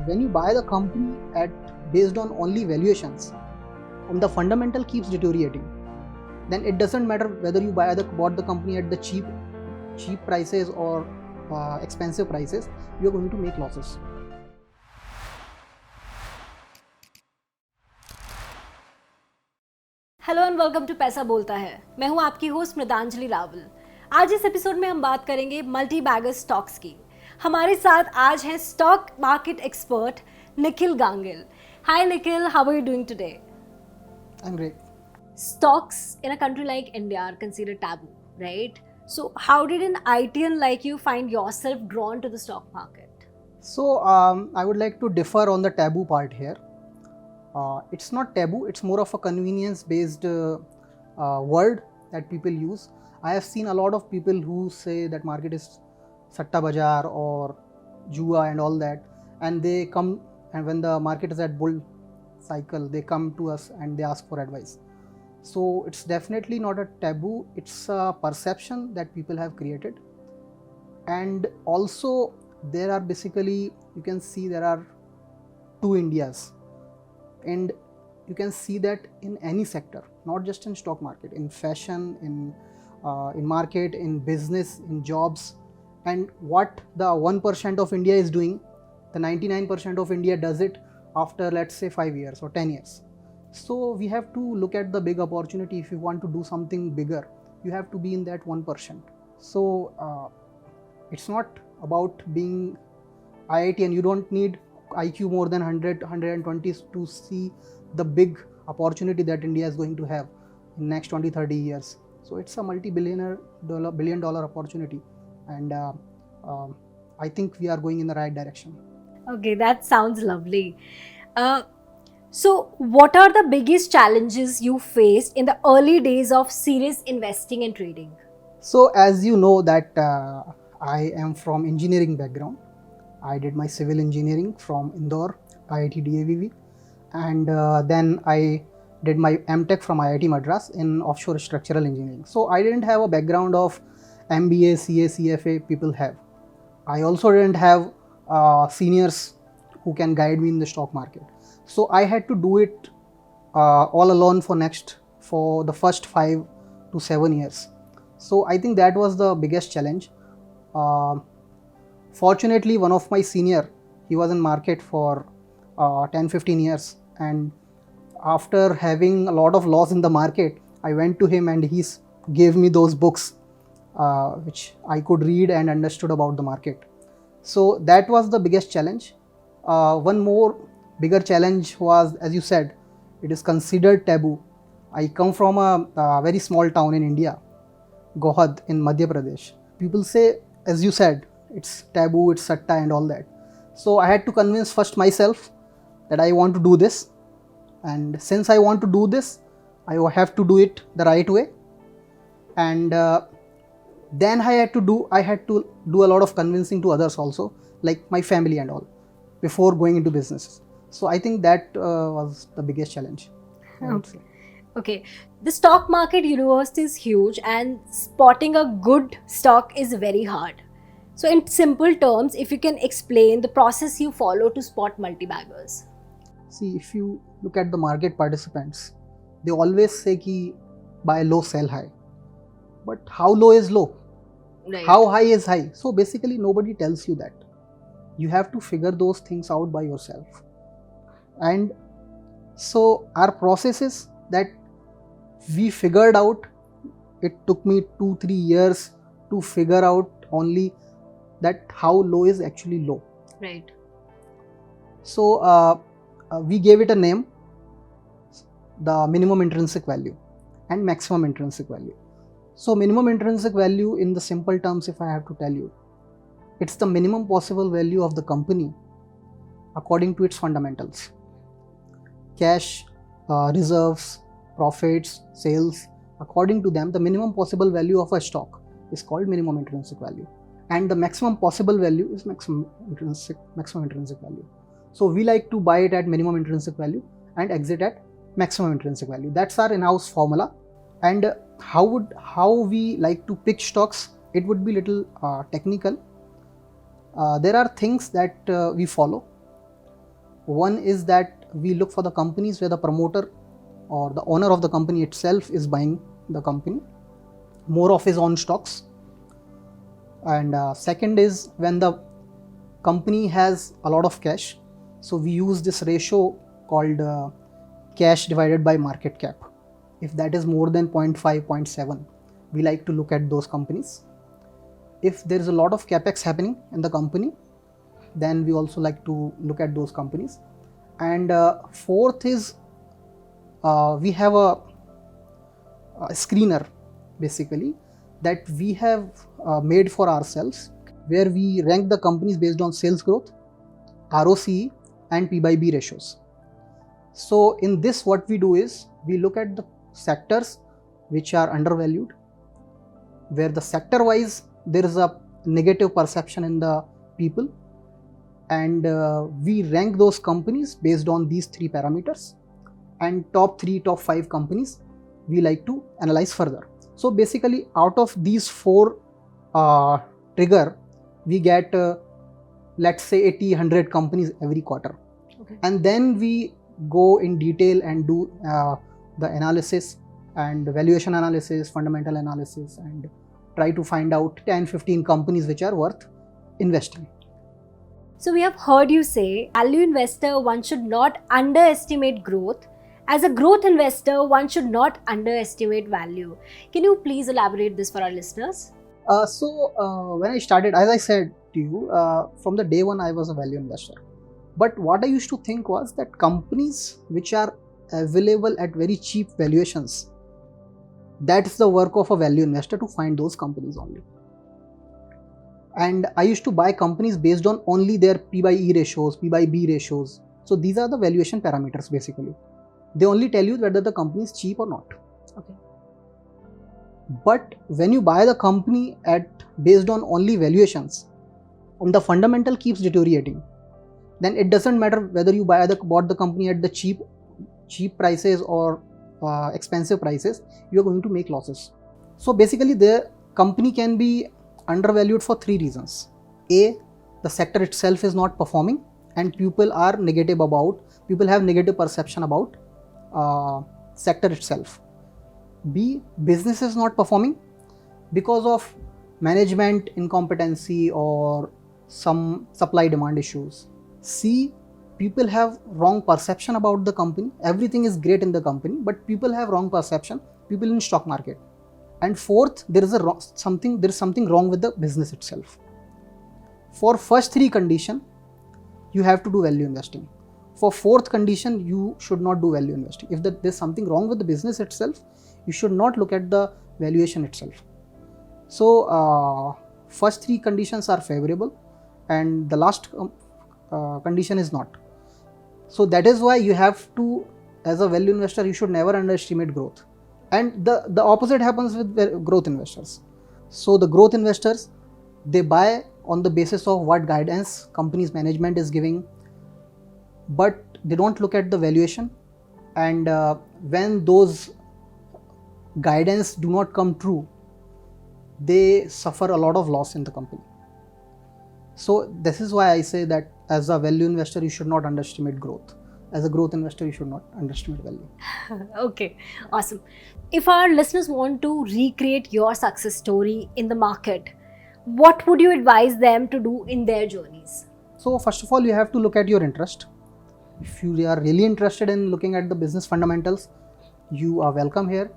when you buy the company based on only valuations and the fundamental keeps deteriorating, then it doesn't matter whether you bought the company at the cheap prices or expensive prices, you're going to make losses. Hello and welcome to Paisa Bolta है। मैं हूं आपकी host मृदांजलि Rawal. आज इस episode में हम बात करेंगे मल्टी बैगर स्टॉक्स की। हमारे साथ आज हैं stock market expert Nikhil Gangil. Hi Nikhil, how are you doing today? I'm great. Stocks in a country like India are considered taboo, right? So how did an ITN like you find yourself drawn to the stock market? So I would like to differ on the taboo part here. It's not taboo, it's more of a convenience based word that people use. I have seen a lot of people who say that market is satta bazaar or jua and all that, and they come, and when the market is at bull cycle, they come to us and they ask for advice. So it's definitely not a taboo, it's a perception that people have created. And also there are basically, you can see there are two Indias, and you can see that in any sector, not just in stock market, in fashion, in market, in business, in jobs. And what the 1% of India is doing, the 99% of India does it after, let's say, 5 years or 10 years. So we have to look at the big opportunity. If you want to do something bigger, you have to be in that 1%. So it's not about being IIT, and you don't need IQ more than 100, 120 to see the big opportunity that India is going to have in next 20, 30 years. So it's a billion dollar opportunity, and I think we are going in the right direction. Okay, that sounds lovely. So what are the biggest challenges you faced in the early days of serious investing and trading? So as you know that I am from engineering background. I did my civil engineering from Indore, IIT DAVV, and then I did my MTech from IIT Madras in offshore structural engineering. So I didn't have a background of MBA, CA, CFA people have. I also didn't have seniors who can guide me in the stock market. So I had to do it all alone for the first 5 to 7 years. So I think that was the biggest challenge. Fortunately, one of my senior, he was in market for 10-15 years, and after having a lot of loss in the market, I went to him and he gave me those books which I could read and understood about the market. So that was the biggest challenge. One more bigger challenge was, as you said, it is considered taboo. I come from a very small town in India, Gohad in Madhya Pradesh. People say, as you said, it's taboo, it's satta and all that. So I had to convince first myself that I want to do this, and since I want to do this, I have to do it the right way. And then I had to do a lot of convincing to others also, like my family and all, before going into business. So I think that was the biggest challenge, I would say. Okay, the stock market universe is huge and spotting a good stock is very hard. So in simple terms, if you can explain the process you follow to spot multi-baggers. See, if you look at the market participants, they always say ki buy low, sell high. But how low is low? Right. How high is high? So basically nobody tells you that. You have to figure those things out by yourself. And so our process is that we figured out, it took me 2-3 years to figure out only that how low is actually low. Right. So we gave it a name, the minimum intrinsic value and maximum intrinsic value. So minimum intrinsic value, in the simple terms, if I have to tell you, it's the minimum possible value of the company according to its fundamentals. Cash, reserves, profits, sales, according to them, the minimum possible value of a stock is called minimum intrinsic value, and the maximum possible value is maximum intrinsic value. So we like to buy it at minimum intrinsic value and exit at maximum intrinsic value. That's our in-house formula. And how we like to pick stocks, it would be little technical. There are things that we follow. One is that we look for the companies where the promoter or the owner of the company itself is buying the company, more of his own stocks. And second is when the company has a lot of cash. So we use this ratio called cash divided by market cap. If that is more than 0.5, 0.7, we like to look at those companies. If there is a lot of capex happening in the company, then we also like to look at those companies. And fourth is we have a screener basically that we have made for ourselves, where we rank the companies based on sales growth, ROCE and P by B ratios. So in this, what we do is we look at the sectors which are undervalued, where the sector wise there is a negative perception in the people, and we rank those companies based on these three parameters, and top 3, top 5 companies we like to analyze further. So basically out of these 4 trigger, we get let's say 80, 100 companies every quarter. Okay. And then we go in detail and do the analysis and valuation analysis, fundamental analysis, and try to find out 10, 15 companies which are worth investing. So we have heard you say, value investor, one should not underestimate growth. As a growth investor, one should not underestimate value. Can you please elaborate this for our listeners? When I started, as I said to you, from the day one I was a value investor. But what I used to think was that companies which are available at very cheap valuations, that's the work of a value investor to find those companies only. And I used to buy companies based on only their P by E ratios, P by B ratios. So these are the valuation parameters basically. They only tell you whether the company is cheap or not. Okay. But when you buy the company based on only valuations, and the fundamental keeps deteriorating, then it doesn't matter whether you bought the company at the cheap prices or expensive prices, you are going to make losses. So basically the company can be undervalued for 3 reasons. A, the sector itself is not performing and people have negative perception about sector itself. B, business is not performing because of management incompetency or some supply demand issues. C, people have wrong perception about the company. Everything is great in the company, but people have wrong perception, people in stock market. And fourth, there is something wrong with the business itself. For first 3 condition, you have to do value investing. For fourth condition, you should not do value investing. If there's something wrong with the business itself, you should not look at the valuation itself. So first 3 conditions are favorable and the last condition is not. So that is why you have to, as a value investor, you should never underestimate growth. And the opposite happens with growth investors. So the growth investors, they buy on the basis of what guidance company's management is giving, but they don't look at the valuation. And when those guidance do not come true, they suffer a lot of loss in the company. So this is why I say that as a value investor, you should not underestimate growth. As a growth investor, you should not underestimate value. Okay, awesome. If our listeners want to recreate your success story in the market, what would you advise them to do in their journeys? So first of all, you have to look at your interest. If you are really interested in looking at the business fundamentals, you are welcome here.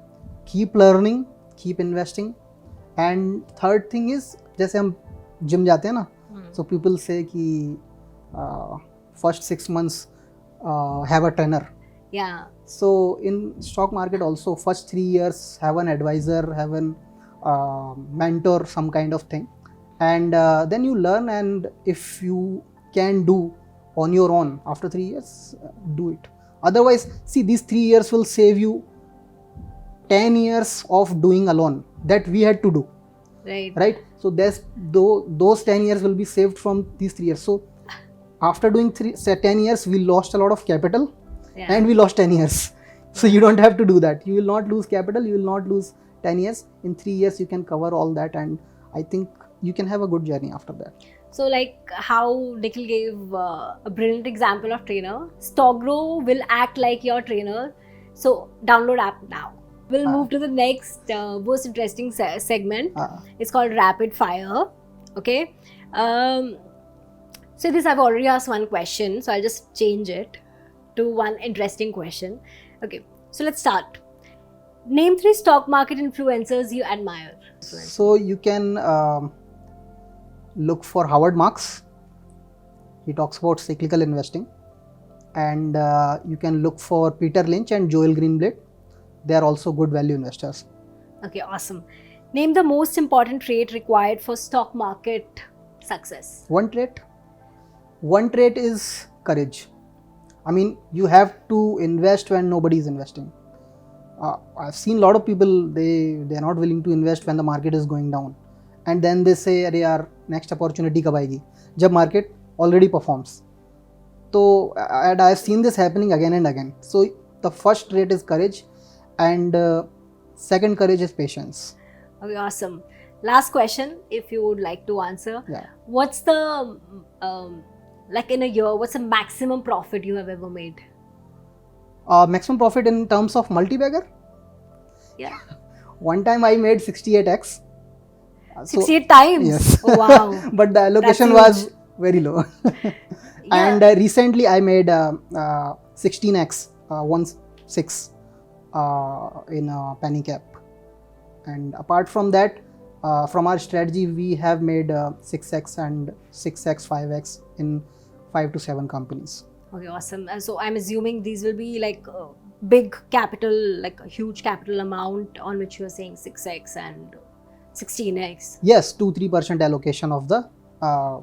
Keep learning, keep investing. And third thing is, जैसे हम gym जाते हैं ना, so people say कि first 6 months have a trainer. Yeah. So in stock market also, first 3 years have an advisor, have an mentor, some kind of thing, and then you learn. And if you can do on your own after 3 years, do it. Otherwise, see, these 3 years will save you 10 years of doing alone that we had to do. Right. So those 10 years will be saved from these 3 years. So after doing 10 years, we lost a lot of capital. Yeah. And we lost 10 years. So you don't have to do that. You will not lose capital. You will not lose 10 years. In 3 years, you can cover all that. And I think you can have a good journey after that. So like how Nikhil gave a brilliant example of trainer, Stockgrow will act like your trainer. So download app now. We'll move to the next most interesting segment. It's called rapid fire. Okay. So this I've already asked one question, so I'll just change it to one interesting question. Okay. So let's start. Name 3 stock market influencers you admire. So you can look for Howard Marks. He talks about cyclical investing. And you can look for Peter Lynch and Joel Greenblatt. They are also good value investors. Okay, awesome. Name the most important trait required for stock market success. One trait is courage. I mean, you have to invest when nobody is investing. I've seen a lot of people, they are not willing to invest when the market is going down. And then they say, अरे यार, next opportunity कब आएगी? जब market already performs. So, and I've seen this happening again and again. So, the first trait is courage, and second courage is patience. Okay, awesome. Last question, if you would like to answer. Yeah. What's the, like in a year, what's the maximum profit you have ever made? Maximum profit in terms of multi-bagger? Yeah. One time I made 68x. 68 times? Yes. Oh, wow. But the allocation was very low. And recently I made 16x, 1/6 in a penny cap. And apart from that, from our strategy, we have made 6x and 6x, 5x in 5 to 7 companies. Okay, awesome. So I'm assuming these will be like big capital, like a huge capital amount on which you are saying 6x and 16x. Yes, 2-3% allocation of the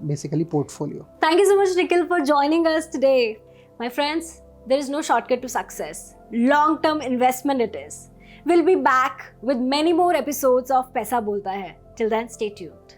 basically portfolio. Thank you so much, Nikhil, for joining us today. My friends, there is no shortcut to success. Long-term investment it is. We'll be back with many more episodes of Paisa Bolta Hai. Till then, stay tuned.